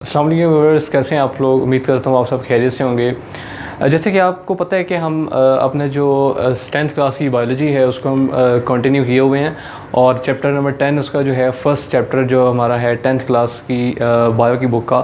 अस्सलाम वालेकुम व्यूअर्स, कैसे हैं आप लोग। उम्मीद करता हूँ आप सब खैरियत से होंगे। जैसे कि आपको पता है कि हम अपने जो 10th क्लास की बायोलॉजी है उसको हम कंटिन्यू किए हुए हैं और चैप्टर नंबर 10 उसका जो है फर्स्ट चैप्टर जो हमारा है 10th क्लास की बायो की बुक का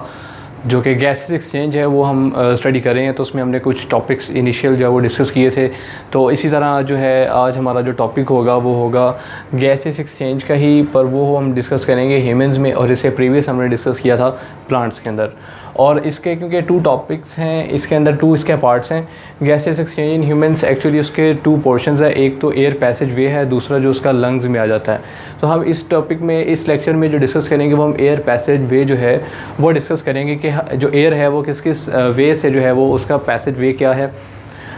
जो कि गैसेस एक्सचेंज है वो हम स्टडी कर रहे हैं। तो उसमें हमने कुछ टॉपिक्स इनिशियल जो है वो डिस्कस किए थे। तो इसी तरह जो है आज हमारा जो टॉपिक होगा वो होगा गैसेस एक्सचेंज का ही, पर वो हम डिस्कस करेंगे ह्यूमंस में और इससे प्रीवियस हमने डिस्कस किया था प्लांट्स के अंदर। और इसके क्योंकि 2 टॉपिक्स हैं, इसके अंदर 2 इसके पार्ट्स हैं। Gases exchange in humans actually उसके 2 पोर्शंस है, एक तो एयर पैसेज वे है, दूसरा जो उसका लंग्स में आ जाता है। तो हम इस टॉपिक में इस लेक्चर में जो डिस्कस करेंगे वो हम एयर पैसेज वे जो है वो डिस्कस करेंगे कि जो एयर है वो किस किस वे से जो है वो उसका पैसेज वे क्या है।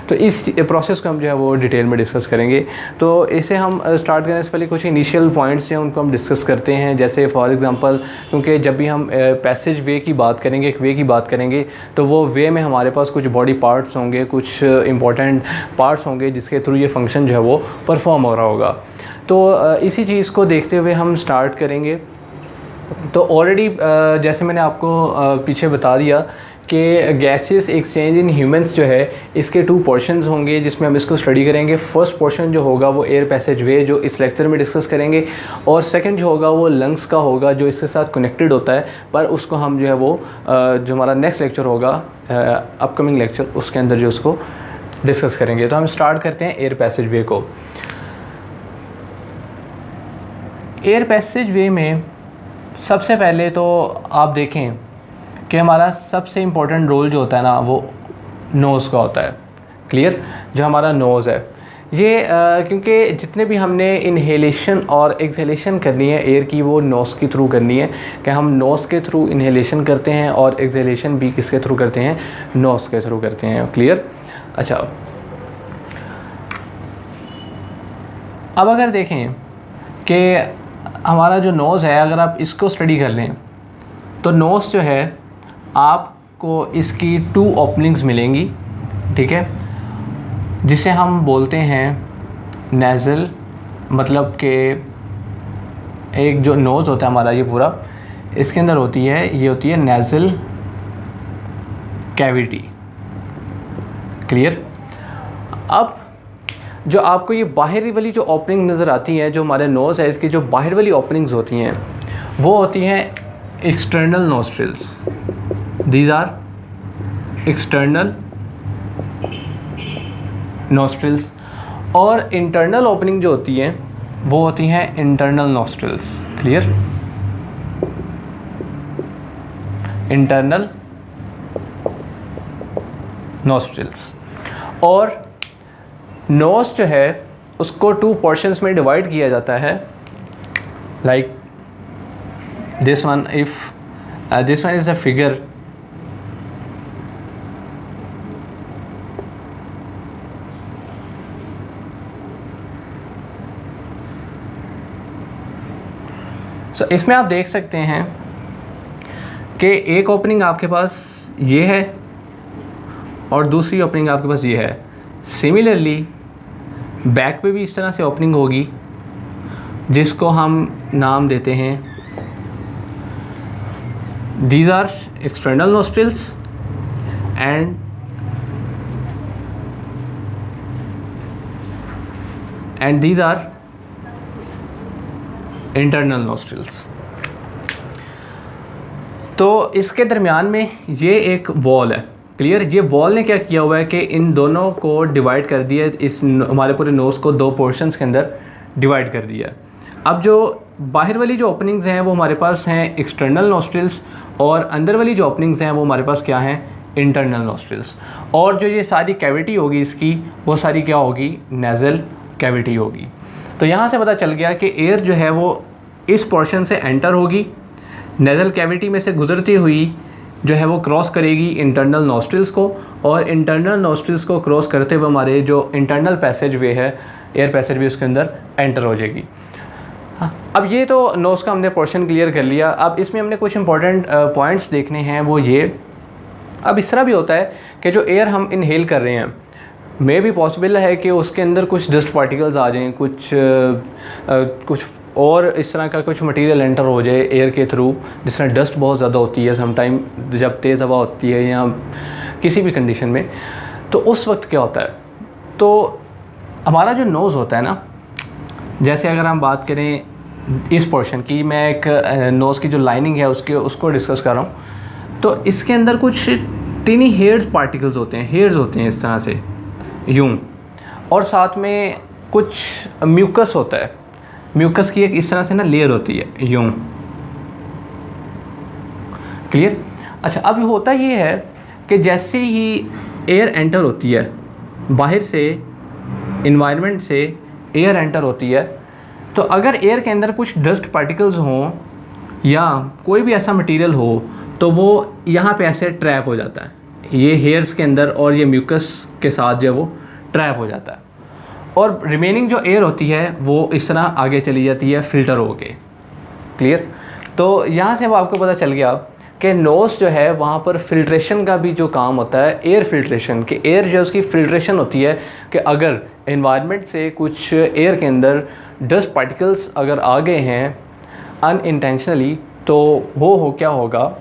तो इस प्रोसेस को हम जो है वो डिटेल में डिस्कस करेंगे। तो इसे हम स्टार्ट करने से पहले कुछ इनिशियल पॉइंट्स हैं उनको हम डिस्कस करते हैं। जैसे फॉर एग्जांपल, क्योंकि जब भी हम पैसेज वे की बात करेंगे, एक वे की बात करेंगे, तो वो वे में हमारे पास कुछ बॉडी पार्ट्स होंगे, कुछ इंपॉर्टेंट पार्ट्स होंगे जिसके थ्रू ये फंक्शन जो है वो परफॉर्म हो रहा होगा। तो इसी चीज़ को देखते हुए हम स्टार्ट करेंगे। तो ऑलरेडी जैसे मैंने आपको पीछे बता दिया कि गैसेस एक्सचेंज इन ह्यूमंस जो है इसके 2 पोर्शंस होंगे जिसमें हम इसको स्टडी करेंगे। फर्स्ट पोर्शन जो होगा वो एयर पैसेज वे जो इस लेक्चर में डिस्कस करेंगे, और सेकंड जो होगा वो लंग्स का होगा जो इसके साथ कनेक्टेड होता है, पर उसको हम जो है वो जो हमारा नेक्स्ट लेक्चर होगा अपकमिंग लेक्चर उसके अंदर जो उसको डिस्कस करेंगे। तो हम स्टार्ट करते हैं एयर पैसेज वे को। एयर पैसेज वे में सबसे पहले तो आप देखें कि हमारा सबसे इम्पोर्टेंट रोल जो होता है ना वो नोज़ का होता है। क्लियर, जो हमारा नोज़ है ये क्योंकि जितने भी हमने इन्हेलेशन और एक्सहेलेशन करनी है एयर की वो नोज़ के थ्रू करनी है, कि हम नोज़ के थ्रू इन्हेलेशन करते हैं और एक्सहेलेशन भी किसके थ्रू करते हैं, नोज़ के थ्रू करते हैं। क्लियर। अच्छा, अब अगर देखें कि हमारा जो नोज़ है अगर आप इसको स्टडी कर लें तो नोज़ जो है आपको इसकी 2 ओपनिंग्स मिलेंगी, ठीक है, जिसे हम बोलते हैं नेज़ल, मतलब कि एक जो नोज़ होता है हमारा ये पूरा इसके अंदर होती है, ये होती है नेज़ल कैविटी। क्लियर। अब जो आपको ये बाहरी वाली जो ओपनिंग नज़र आती है, जो हमारे नोज़ है इसकी जो बाहर वाली ओपनिंग्स होती हैं वो होती हैं external nostrils. These are external nostrils. और इंटरनल ओपनिंग जो होती हैं वो होती हैं internal nostrils. Clear. Internal nostrils. और नोज़ जो है उसको 2 पोर्शंस में डिवाइड किया जाता है, like this one. If this one is a figure, so इसमें आप देख सकते हैं कि एक ओपनिंग आपके पास ये है और दूसरी ओपनिंग आपके पास ये है। सिमिलरली बैक पे भी इस तरह से ओपनिंग होगी जिसको हम नाम देते हैं, these are external nostrils and these are internal nostrils. तो इसके दरमियान में ये एक वॉल है। क्लियर। ये वॉल ने क्या किया हुआ है कि इन दोनों को डिवाइड कर दिया, इस हमारे पूरे नोज़ को 2 पोर्शंस के अंदर डिवाइड कर दिया। अब जो बाहर वाली जो ओपनिंग्स हैं वो हमारे पास हैं एक्सटर्नल नोस्ट्रिल्स, और अंदर वाली जो ओपनिंग्स हैं वो हमारे पास क्या हैं, इंटरनल नोस्ट्रिल्स। और जो ये सारी कैविटी होगी इसकी वो सारी क्या होगी, नेज़ल कैविटी होगी। तो यहाँ से पता चल गया कि एयर जो है वो इस पोर्शन से एंटर होगी, नेज़ल कैविटी में से गुजरती हुई जो है वो क्रॉस करेगी इंटरनल नोस्ट्रिल्स को, और इंटरनल नोस्ट्रिल्स को क्रॉस करते हुए हमारे जो इंटरनल पैसेज वे है, एयर पैसेज वे, उसके अंदर एंटर हो जाएगी। अब ये तो नोज़ का हमने पोर्शन क्लियर कर लिया। अब इसमें हमने कुछ इंपॉर्टेंट पॉइंट्स देखने हैं, वो ये। अब इस तरह भी होता है कि जो एयर हम इनहेल कर रहे हैं मे भी पॉसिबल है कि उसके अंदर कुछ डस्ट पार्टिकल्स आ जाएं, कुछ और इस तरह का कुछ मटेरियल एंटर हो जाए एयर के थ्रू, जिस तरह डस्ट बहुत ज़्यादा होती है समटाइम जब तेज़ हवा होती है या किसी भी कंडीशन में, तो उस वक्त क्या होता है, तो हमारा जो नोज़ होता है ना, जैसे अगर हम बात करें इस पोर्शन की, मैं एक नोज़ की जो लाइनिंग है उसको डिस्कस कर रहा हूँ, तो इसके अंदर कुछ टीनी हेयर्स पार्टिकल्स होते हैं, हेयर्स होते हैं इस तरह से यूं, और साथ में कुछ म्यूकस होता है, म्यूकस की एक इस तरह से ना लेयर होती है यूं, क्लियर। अच्छा, अब होता ये है कि जैसे ही एयर एंटर होती है बाहर से, इन्वायरमेंट से एयर एंटर होती है, तो अगर एयर के अंदर कुछ डस्ट पार्टिकल्स हों या कोई भी ऐसा मटेरियल हो तो वो यहाँ पे ऐसे ट्रैप हो जाता है, ये हेयर्स के अंदर और ये म्यूकस के साथ जो वो ट्रैप हो जाता है, और रिमेनिंग जो एयर होती है वो इस तरह आगे चली जाती है फ़िल्टर हो के, क्लियर। तो यहाँ से वो आपको पता चल गया कि नोज़ जो है वहाँ पर फ़िल्ट्रेशन का भी जो काम होता है, एयर फ़िल्ट्रेशन, कि एयर जो उसकी फ़िल्ट्रेशन होती है, कि अगर एनवायरनमेंट से कुछ एयर के अंदर डस्ट पार्टिकल्स अगर आ गए हैं अनइंटेंशनली, तो वो क्या होगा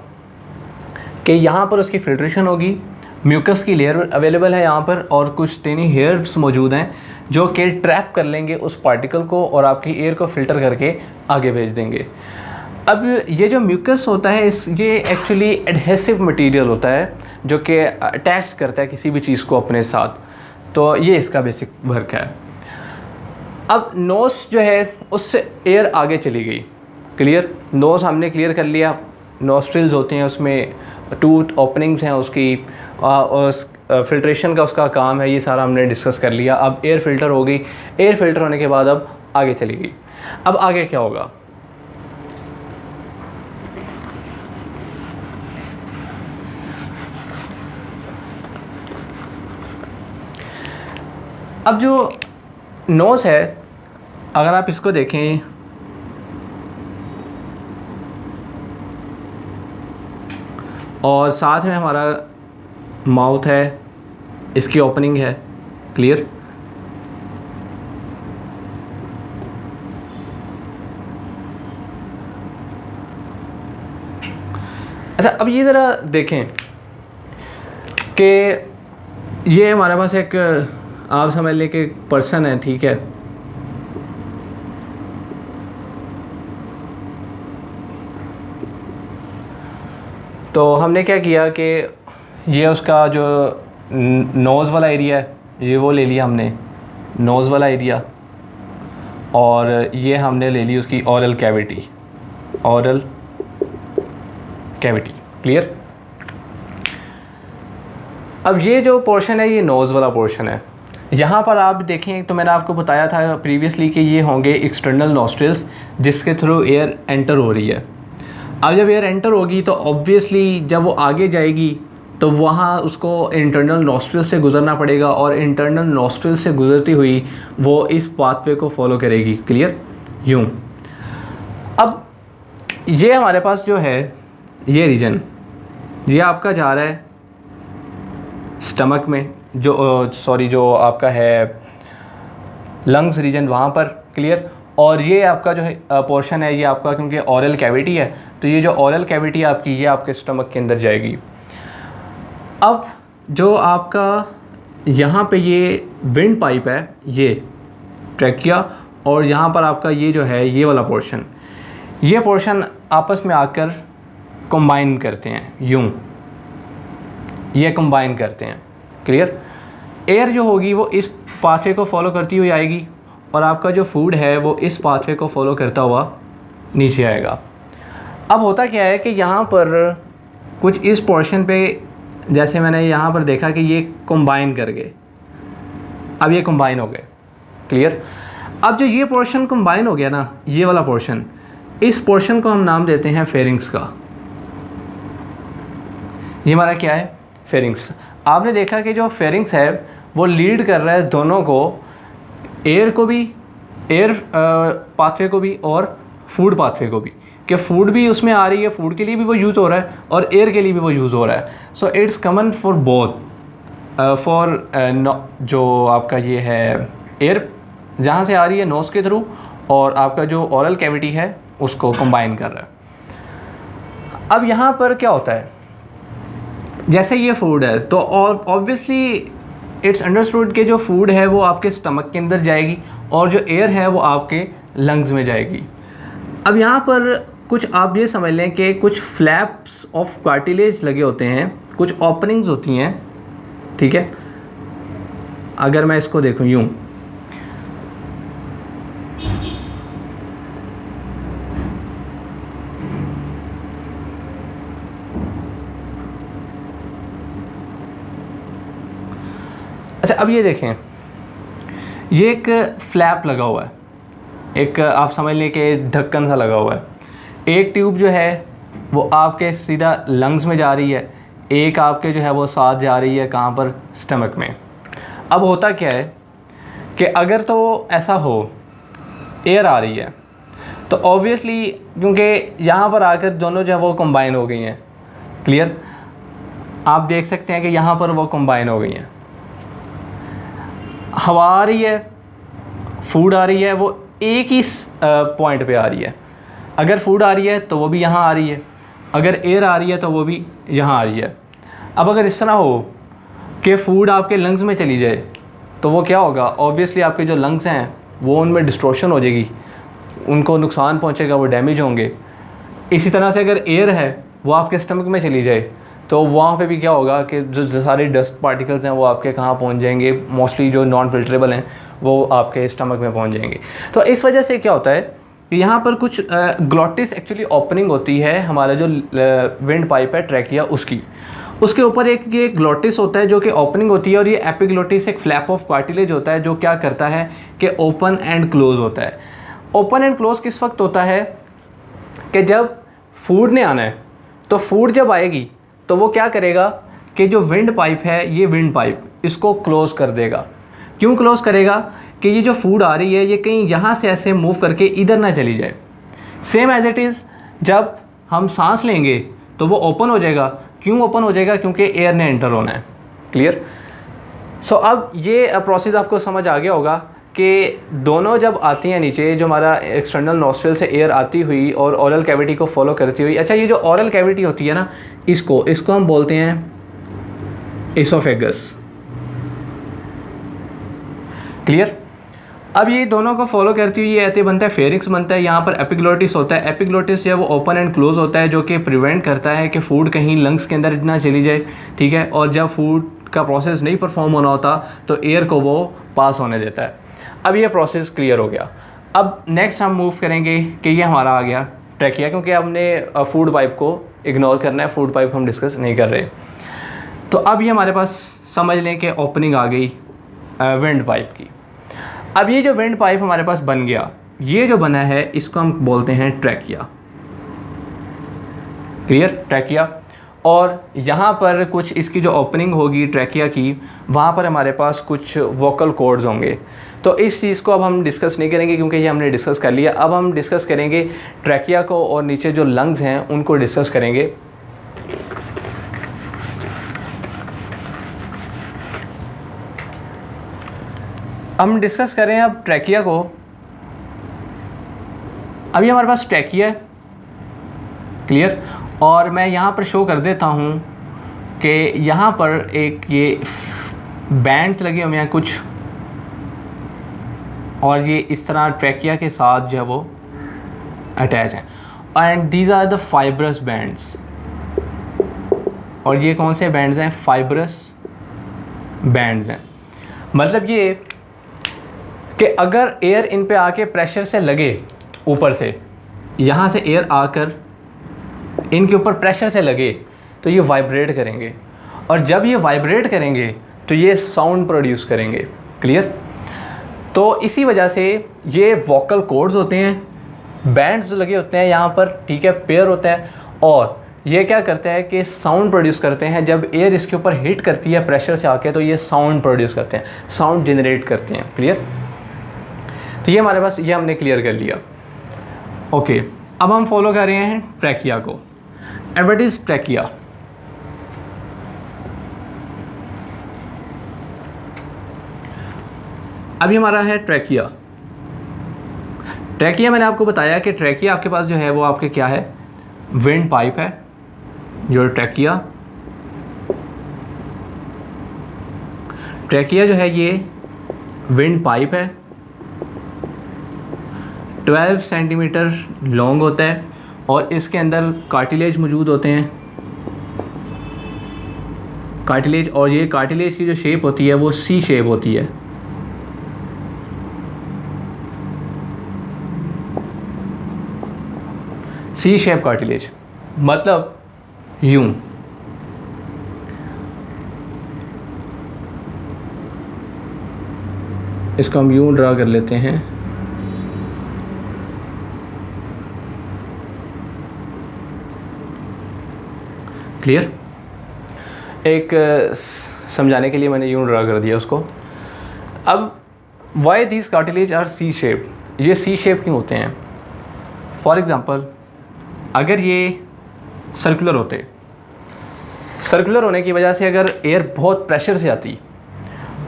कि यहाँ पर उसकी फ़िल्ट्रेशन होगी, म्यूकस की लेयर अवेलेबल है यहाँ पर, और कुछ टेनी हेयर्स मौजूद हैं जो कि ट्रैप कर लेंगे उस पार्टिकल को और आपकी एयर को फ़िल्टर करके आगे भेज देंगे। अब ये जो म्यूकस होता है ये एक्चुअली एडहेसिव मटेरियल होता है जो कि अटैच करता है किसी भी चीज़ को अपने साथ, तो ये इसका बेसिक वर्क है। अब नोज़ जो है उससे एयर आगे चली गई, क्लियर। नोज़ हमने क्लियर कर लिया, नोस्ट्रिल्स होते हैं, उसमें टूथ ओपनिंग्स हैं उसकी, उस फिल्ट्रेशन का उसका काम है, ये सारा हमने डिस्कस कर लिया। अब एयर फ़िल्टर हो गई, एयर फ़िल्टर होने के बाद अब आगे चली गई। अब आगे क्या होगा, अब जो नोज़ है अगर आप इसको देखें, और साथ में हमारा माउथ है, इसकी ओपनिंग है, क्लियर। अच्छा, अब ये ज़रा देखें कि ये हमारे पास एक, आप समझ लें कि पर्सन है, ठीक है। तो हमने क्या किया कि ये उसका जो नोज़ वाला एरिया है ये वो ले लिया हमने, नोज़ वाला एरिया, और ये हमने ले ली उसकी oral cavity, oral cavity, clear. अब ये जो पोर्शन है ये नोज़ वाला पोर्शन है। यहाँ पर आप देखें तो मैंने आपको बताया था प्रीवियसली कि ये होंगे एक्सटर्नल नोस्ट्रिल्स जिसके थ्रू एयर एंटर हो रही है। अब जब एयर एंटर होगी तो ऑब्वियसली जब वो आगे जाएगी तो वहाँ उसको इंटरनल नोस्ट्रिल से गुज़रना पड़ेगा, और इंटरनल नोस्ट्रिल से गुज़रती हुई वो इस पाथवे को फॉलो करेगी, क्लियर, यूँ। अब ये हमारे पास जो है ये रीजन, ये आपका जा रहा है स्टमक में, जो आपका है लंग्स रीजन वहाँ पर, क्लियर। और ये आपका जो है पोर्शन है ये आपका, क्योंकि ओरल कैविटी है तो ये जो ओरल कैविटी आपकी ये आपके स्टमक के अंदर जाएगी। अब जो आपका यहाँ पे ये विंड पाइप है, ये ट्रैकिया, और यहाँ पर आपका ये जो है ये वाला पोर्शन, ये पोर्शन आपस में आकर कंबाइन करते हैं, यूँ ये कंबाइन करते हैं, क्लियर। एयर जो होगी वो इस पाथवे को फॉलो करती हुई आएगी, और आपका जो फूड है वो इस पाथवे को फॉलो करता हुआ नीचे आएगा। अब होता क्या है कि यहाँ पर कुछ इस पोर्शन पे, जैसे मैंने यहाँ पर देखा कि ये कंबाइन कर गए, अब ये कंबाइन हो गए, क्लियर। अब जो ये पोर्शन कंबाइन हो गया ना, ये वाला पोर्शन, इस पोर्शन को हम नाम देते हैं फेरिंग्स का। ये हमारा क्या है, फेरिंग्स। आपने देखा कि जो फेरिंग्स है वो लीड कर रहा है दोनों को, एयर को भी, एयर पाथवे को भी और फूड पाथवे को भी, कि फूड भी उसमें आ रही है, फूड के लिए भी वो यूज़ हो रहा है और एयर के लिए भी वो यूज़ हो रहा है। So it's common for both, for जो आपका ये है एयर जहाँ से आ रही है नोज़ के थ्रू, और आपका जो ओरल कैविटी है उसको कंबाइन कर रहा है। अब यहाँ पर क्या होता है, जैसे ये फूड है तो ऑब्वियसली इट्स अंडरस्टूड कि जो फूड है वो आपके स्टमक के अंदर जाएगी और जो एयर है वो आपके लंग्स में जाएगी। अब यहाँ पर कुछ आप ये समझ लें कि कुछ फ्लैप्स ऑफ कार्टिलेज लगे होते हैं, कुछ ओपनिंग्स होती हैं, ठीक है। अगर मैं इसको देखूँ यूँ, अच्छा अब ये देखें, ये एक फ्लैप लगा हुआ है, एक आप समझ लें कि ढक्कन सा लगा हुआ है। एक ट्यूब जो है वो आपके सीधा लंग्स में जा रही है, एक आपके जो है वो साथ जा रही है कहाँ पर, स्टमक में। अब होता क्या है कि अगर तो ऐसा हो, एयर आ रही है तो ऑब्वियसली क्योंकि यहाँ पर आकर दोनों जो है वो कंबाइन हो गई हैं, क्लियर, आप देख सकते हैं कि यहाँ पर वो कंबाइन हो गई हैं। हवा आ रही है, फूड आ रही है, वो एक ही पॉइंट पे आ रही है। अगर फूड आ रही है तो वो भी यहाँ आ रही है, अगर एयर आ रही है तो वो भी यहाँ आ रही है। अब अगर इस तरह हो कि फूड आपके लंग्स में चली जाए तो वो क्या होगा, ऑब्वियसली आपके जो लंग्स हैं वो उनमें डिस्ट्रोशन हो जाएगी, उनको नुकसान पहुँचेगा, वो डैमेज होंगे। इसी तरह से अगर एयर है वो आपके स्टमक में चली जाए तो वहाँ पे भी क्या होगा कि जो सारे डस्ट पार्टिकल्स हैं वो आपके कहाँ पहुँच जाएंगे, मोस्टली जो नॉन फिल्ट्रेबल हैं वो आपके स्टमक में पहुँच जाएंगे। तो इस वजह से क्या होता है कि यहाँ पर कुछ ग्लॉटिस एक्चुअली ओपनिंग होती है, हमारा जो विंड पाइप है ट्रैकिया उसके ऊपर एक ये ग्लॉटिस होता है जो कि ओपनिंग होती है, और ये एपिग्लॉटिस एक फ्लैप ऑफ कार्टिलेज होता है जो क्या करता है कि ओपन एंड क्लोज होता है। ओपन एंड क्लोज किस वक्त होता है कि जब फूड ने आना है, तो फूड जब आएगी तो वो क्या करेगा कि जो विंड पाइप है, ये विंड पाइप इसको क्लोज़ कर देगा। क्यों क्लोज़ करेगा कि ये जो फूड आ रही है ये कहीं यहाँ से ऐसे मूव करके इधर ना चली जाए। सेम एज इट इज़ जब हम सांस लेंगे तो वो ओपन हो जाएगा। क्यों ओपन हो जाएगा, क्योंकि एयर ने एंटर होना है, क्लियर। सो अब ये प्रोसेस आपको समझ आ गया होगा कि दोनों जब आती हैं नीचे, जो हमारा एक्सटर्नल नॉस्ट्रल से एयर आती हुई और ओरल कैविटी को फॉलो करती हुई, अच्छा ये जो ओरल कैविटी होती है ना, इसको हम बोलते हैं इसोफेगस, क्लियर। अब ये दोनों को फॉलो करती हुई ये ऐसे बनता है, फेरिंक्स बनता है, यहाँ पर एपिग्लोटिस होता है। एपिग्लोटिस जो है वो ओपन एंड क्लोज होता है जो कि प्रिवेंट करता है कि फूड कहीं लंग्स के अंदर ना चली जाए, ठीक है। और जब फूड का प्रोसेस नहीं परफॉर्म होना होता तो एयर को वो पास होने देता है। अब ये प्रोसेस क्लियर हो गया। अब नेक्स्ट हम मूव करेंगे कि ये हमारा आ गया ट्रैकिया, क्योंकि हमने फूड पाइप को इग्नोर करना है, फूड पाइप हम डिस्कस नहीं कर रहे। तो अब ये हमारे पास समझ लें कि ओपनिंग आ गई विंड पाइप की। अब ये जो विंड पाइप हमारे पास बन गया, ये जो बना है इसको हम बोलते हैं ट्रैकिया, क्लियर, ट्रैकिया। और यहाँ पर कुछ इसकी जो ओपनिंग होगी ट्रैकिया की, वहाँ पर हमारे पास कुछ वोकल कॉर्ड्स होंगे। तो इस चीज़ को अब हम डिस्कस नहीं करेंगे क्योंकि ये हमने डिस्कस कर लिया। अब हम डिस्कस करेंगे ट्रैकिया को, और नीचे जो लंग्स हैं उनको डिस्कस करेंगे। हम डिस्कस करें अब ट्रैकिया को। अभी हमारे पास ट्रैकिया है, क्लियर। और मैं यहाँ पर शो कर देता हूँ कि यहाँ पर एक ये बैंड्स लगे हुए हैं कुछ, और ये इस तरह ट्रैकिया के साथ जो है वो अटैच हैं, and these are the fibrous bands. और ये कौन से बैंड्स हैं, फाइब्रस बैंड्स हैं। मतलब ये कि अगर एयर इन पे आके प्रेशर से लगे, ऊपर से यहाँ से एयर आकर इनके ऊपर प्रेशर से लगे तो ये वाइब्रेट करेंगे, और जब ये वाइब्रेट करेंगे तो ये साउंड प्रोड्यूस करेंगे, क्लियर। तो इसी वजह से ये वोकल कॉर्ड्स होते हैं, बैंड्स जो लगे होते हैं यहाँ पर, ठीक है, पेयर होता है, और ये क्या करते हैं कि साउंड प्रोड्यूस करते हैं। जब एयर इसके ऊपर हिट करती है प्रेशर से आके तो ये साउंड प्रोड्यूस करते हैं, साउंड जनरेट करते हैं, क्लियर। तो ये हमारे पास, ये हमने क्लियर कर लिया, ओके। अब हम फॉलो कर रहे हैं ट्रैकिया को। And what is trachea? अभी हमारा है ट्रैकिया। ट्रैकिया मैंने आपको बताया कि ट्रैकिया आपके पास जो है वो आपके क्या है, विंड पाइप है। जो ट्रैकिया जो है ये विंड पाइप है, 12 सेंटीमीटर लॉन्ग होता है और इसके अंदर कार्टिलेज मौजूद होते हैं, कार्टिलेज। और ये कार्टिलेज की जो शेप होती है वो सी शेप होती है। सी शेप कार्टिलेज मतलब यूं। इसको हम यूं ड्रा कर लेते हैं। क्लियर? एक समझाने के लिए मैंने यूं ड्रा कर दिया उसको। अब why these cartilage are C shape, ये सी शेप क्यों होते हैं? फॉर एग्ज़ाम्पल अगर ये सर्कुलर होते, सर्कुलर होने की वजह से अगर एयर बहुत प्रेशर से आती,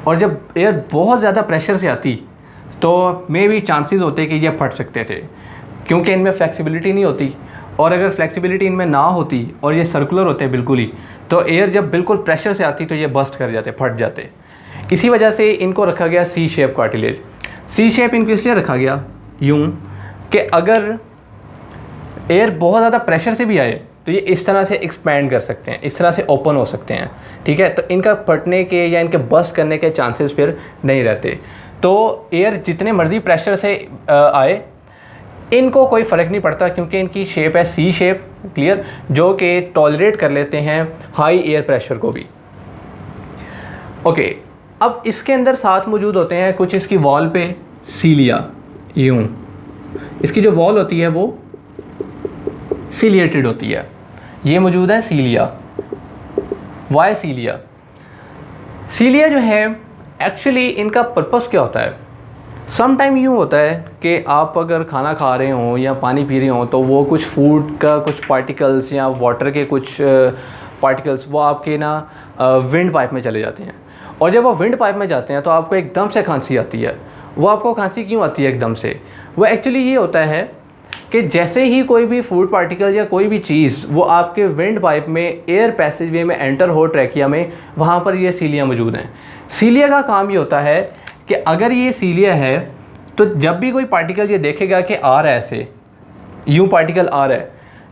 और जब एयर बहुत ज़्यादा प्रेशर से आती तो मे भी चांसेस होते कि ये फट सकते थे, क्योंकि इनमें फ्लेक्सिबिलिटी नहीं होती। और अगर फ्लेक्सिबिलिटी इनमें ना होती और ये सर्कुलर होते बिल्कुल ही, तो एयर जब बिल्कुल प्रेशर से आती तो ये बस्ट कर जाते, फट जाते। इसी वजह से इनको रखा गया सी शेप कार्टिलेज। सी शेप इनको इसलिए रखा गया यूं कि अगर एयर बहुत ज़्यादा प्रेशर से भी आए तो ये इस तरह से एक्सपैंड कर सकते हैं, इस तरह से ओपन हो सकते हैं। ठीक है, तो इनका फटने के या इनके बस्ट करने के चांसेस फिर नहीं रहते। तो एयर जितने मर्जी प्रेशर से आए, इनको कोई फ़र्क नहीं पड़ता, क्योंकि इनकी शेप है सी शेप। क्लियर? जो कि टॉलरेट कर लेते हैं हाई एयर प्रेशर को भी। ओके, अब इसके अंदर साथ मौजूद होते हैं कुछ इसकी वॉल पे सीलिया, यूं इसकी जो वॉल होती है वो सिलिएटेड होती है। ये मौजूद है सीलिया। वाई सीलिया? सीलिया जो है एक्चुअली इनका पर्पस क्या होता है? सम टाइम यूँ होता है कि आप अगर खाना खा रहे हों या पानी पी रहे हों तो वो कुछ फूड का कुछ पार्टिकल्स या वाटर के कुछ पार्टिकल्स वो आपके ना विंड पाइप में चले जाते हैं। और जब वो विंड पाइप में जाते हैं तो आपको एकदम से खांसी आती है। वो आपको खांसी क्यों आती है एकदम से? वो एक्चुअली ये होता है कि जैसे ही कोई भी फूड पार्टिकल या कोई भी चीज़ वो आपके विंड पाइप में एयर पैसेज वे में एंटर हो ट्रैकिया में, वहाँ पर ये सीलिया मौजूद हैं। सीलिया का काम ये होता है कि अगर ये सीलिया है तो जब भी कोई पार्टिकल ये देखेगा कि आ रहा है, ऐसे यूँ पार्टिकल आ रहा है,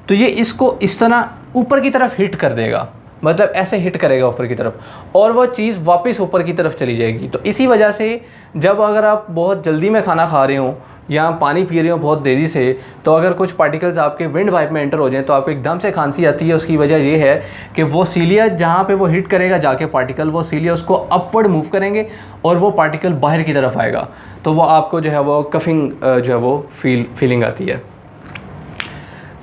तो ये इसको इस तरह ऊपर की तरफ हिट कर देगा, मतलब ऐसे हिट करेगा ऊपर की तरफ, और वो चीज़ वापस ऊपर की तरफ चली जाएगी। तो इसी वजह से जब अगर आप बहुत जल्दी में खाना खा रहे हो या पानी पी रहे हो बहुत तेज़ी से, तो अगर कुछ पार्टिकल्स आपके विंड पाइप में एंटर हो जाएं तो आपको एकदम से खांसी आती है। उसकी वजह ये है कि वो सीलिया जहाँ पे वो हिट करेगा जाके पार्टिकल, वो सीलिया उसको अपवर्ड मूव करेंगे और वो पार्टिकल बाहर की तरफ आएगा, तो वो आपको जो है वो कफिंग जो है वो फीलिंग आती है।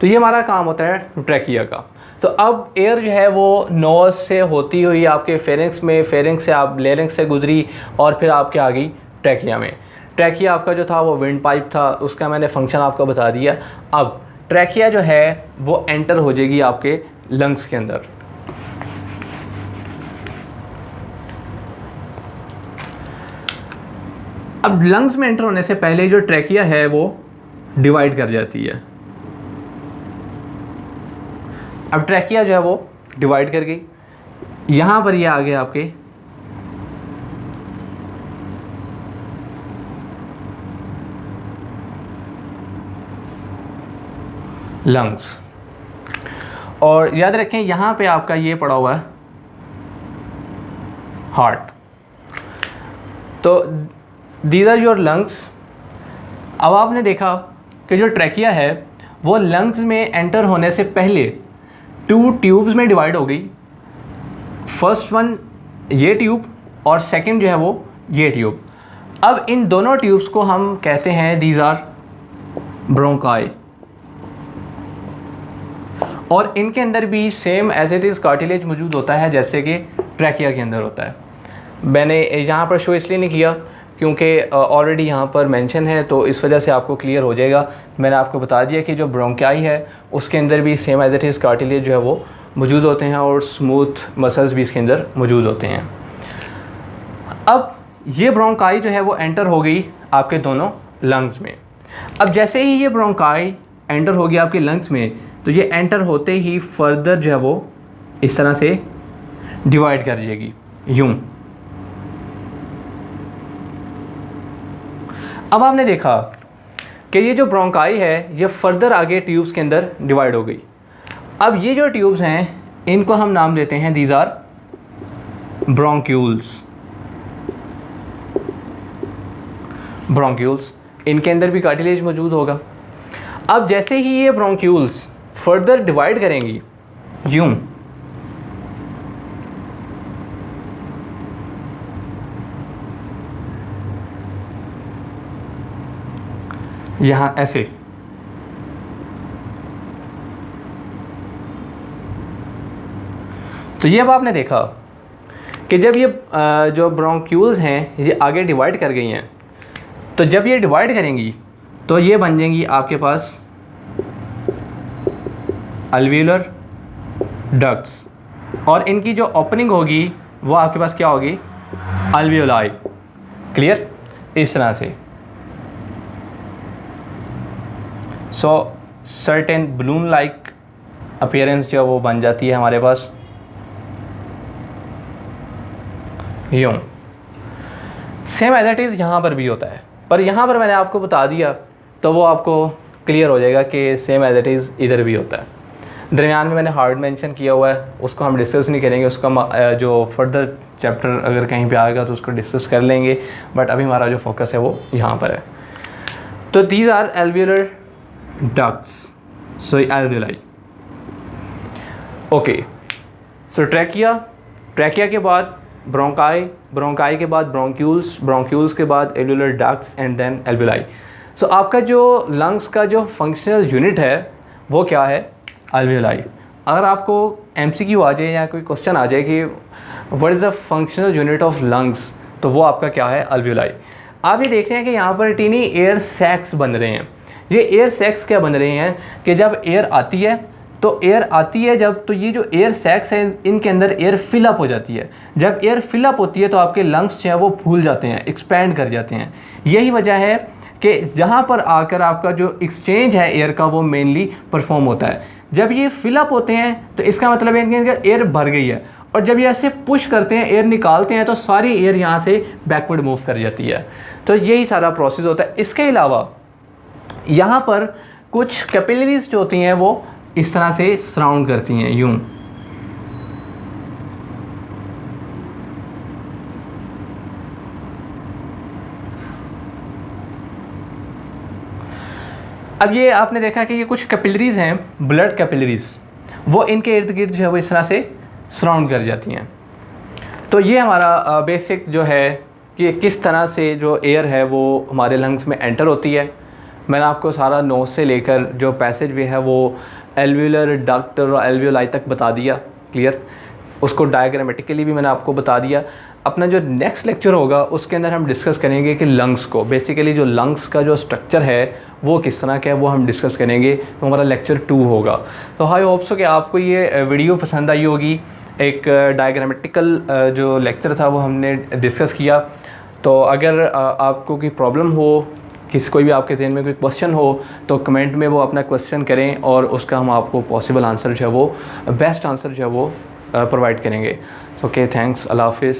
तो ये हमारा काम होता है ट्रैकिया का। तो अब एयर जो है वो नोज़ से होती हुई आपके फेरिंक्स में, फेरिंक्स से आप लेरिंक्स से गुजरी और फिर आपके आ गई ट्रैकिया में। ट्रैकिया आपका जो था वो विंड पाइप था, उसका मैंने फंक्शन आपको बता दिया। अब ट्रैकिया जो है वो एंटर हो जाएगी आपके लंग्स के अंदर। अब लंग्स में एंटर होने से पहले जो ट्रैकिया है वो डिवाइड कर जाती है। अब ट्रैकिया जो है वो डिवाइड कर गई, यहाँ पर ये आ गया आपके लंग्स। और याद रखें यहाँ पे आपका ये पड़ा हुआ है हार्ट। तो दीज आर योर लंग्स। अब आपने देखा कि जो ट्रैकिया है वो लंग्स में एंटर होने से पहले 2 ट्यूब्स में डिवाइड हो गई। फर्स्ट वन ये ट्यूब और सेकंड जो है वो ये ट्यूब। अब इन दोनों ट्यूब्स को हम कहते हैं दीज आर ब्रोंकाई, और इनके अंदर भी same as it is cartilage मौजूद होता है जैसे कि ट्रैकिया के अंदर होता है। मैंने यहाँ पर शो इसलिए नहीं किया क्योंकि ऑलरेडी यहाँ पर मेंशन है, तो इस वजह से आपको क्लियर हो जाएगा। मैंने आपको बता दिया कि जो ब्रोंकाई है उसके अंदर भी same as it is cartilage जो है वो मौजूद होते हैं और स्मूथ मसल्स भी इसके अंदर मौजूद होते हैं। अब ये ब्रोंकाई जो है वो एंटर हो गई आपके दोनों लंग्स में। अब जैसे ही ये ब्रोंकाई एंटर होगी आपके लंग्स में, तो ये एंटर होते ही फर्दर जो है वो इस तरह से डिवाइड कर जाएगी यूं। अब आपने देखा कि ये जो ब्रोंकाई है ये फर्दर आगे ट्यूब्स के अंदर डिवाइड हो गई। अब ये जो ट्यूब्स हैं इनको हम नाम देते हैं दीज आर ब्रोंक्यूल्स। ब्रोंक्यूल्स, इनके अंदर भी कार्टिलेज मौजूद होगा। अब जैसे ही ये ब्रोंक्यूल्स फर्दर डिवाइड करेंगी यूं, यहाँ ऐसे, तो ये अब आपने देखा कि जब ये जो ब्रोंक्यूल्स हैं ये आगे डिवाइड कर गई हैं, तो जब ये डिवाइड करेंगी तो ये बन जाएंगी आपके पास अल्वियोलर डक्ट्स, और इनकी जो ओपनिंग होगी वो आपके पास क्या होगी, अल्वियोलाई। क्लियर, इस तरह से। सो सर्टेन बलून लाइक अपीयरेंस जो वो बन जाती है हमारे पास यूँ। सेम एज इट इज़ यहाँ पर भी होता है, पर यहाँ पर मैंने आपको बता दिया तो वो आपको क्लियर हो जाएगा कि सेम एज इट इज़ इधर भी होता है। दरमियान में मैंने हार्ड मेंशन किया हुआ है, उसको हम डिस्कस नहीं करेंगे, उसका जो फर्दर चैप्टर अगर कहीं पे आएगा तो उसको डिस्कस कर लेंगे, बट अभी हमारा जो फोकस है वो यहाँ पर है। तो these are alveolar ducts, so alveoli. Okay, so trachea के बाद ब्रोंकाई के बाद ब्रोंक्यूल्स के बाद alveolar ducts and then alveoli. So आपका जो लंग्स का जो फंक्शनल यूनिट है वो क्या है, एल्वियोलाई। अगर आपको एमसीक्यू आ जाए या कोई क्वेश्चन आ जाए कि what is the functional unit of lungs, तो वो आपका क्या है, एल्वियोलाई। आप ये देख रहे हैं कि यहाँ पर टीनी एयर सैक्स बन रहे हैं। ये एयर सैक्स क्या बन रहे हैं कि जब एयर आती है जब, तो ये जो एयर सैक्स है इनके अंदर एयर फिलअप हो जाती है। जब एयर फिलअप होती है तो आपके लंग्स जो है वो फूल जाते हैं, एक्सपैंड कर जाते हैं। यही वजह है कि जहाँ पर आकर आपका जो एक्सचेंज है एयर का वो मेनली परफॉर्म होता है। जब ये फिलअप होते हैं तो इसका मतलब है कि एयर भर गई है, और जब ये ऐसे पुश करते हैं, एयर निकालते हैं, तो सारी एयर यहाँ से बैकवर्ड मूव कर जाती है। तो यही सारा प्रोसेस होता है। इसके अलावा यहाँ पर कुछ कैपिलरीज जो होती हैं वो इस तरह से सराउंड करती हैं यूं। अब ये आपने देखा कि ये कुछ कैपिलरीज हैं, ब्लड कैपिलरीज, वो इनके इर्द गिर्द जो है वो इस तरह से सराउंड कर जाती हैं। तो ये हमारा बेसिक जो है कि किस तरह से जो एयर है वो हमारे लंग्स में एंटर होती है। मैंने आपको सारा नोज से लेकर जो पैसेज भी है वो एल्वियोलर डक्ट और एल्वियोलाई तक बता दिया, क्लियर। उसको डायग्रामेटिकली भी मैंने आपको बता दिया। अपना जो नेक्स्ट लेक्चर होगा उसके अंदर हम डिस्कस करेंगे कि लंग्स को, बेसिकली जो लंग्स का जो स्ट्रक्चर है वो किस तरह का है वो हम डिस्कस करेंगे। तो हमारा लेक्चर 2 होगा। तो आई होप सो कि आपको ये वीडियो पसंद आई होगी। एक डायग्रामेटिकल जो लेक्चर था वो हमने डिस्कस किया। तो अगर आपको कोई प्रॉब्लम हो, कोई भी आपके जहन में कोई क्वेश्चन हो, तो कमेंट में वो अपना क्वेश्चन करें और उसका हम आपको पॉसिबल आंसर जो है वो, बेस्ट आंसर जो है वो प्रोवाइड करेंगे। ओके, थैंक्स, अल्लाह हाफिज़।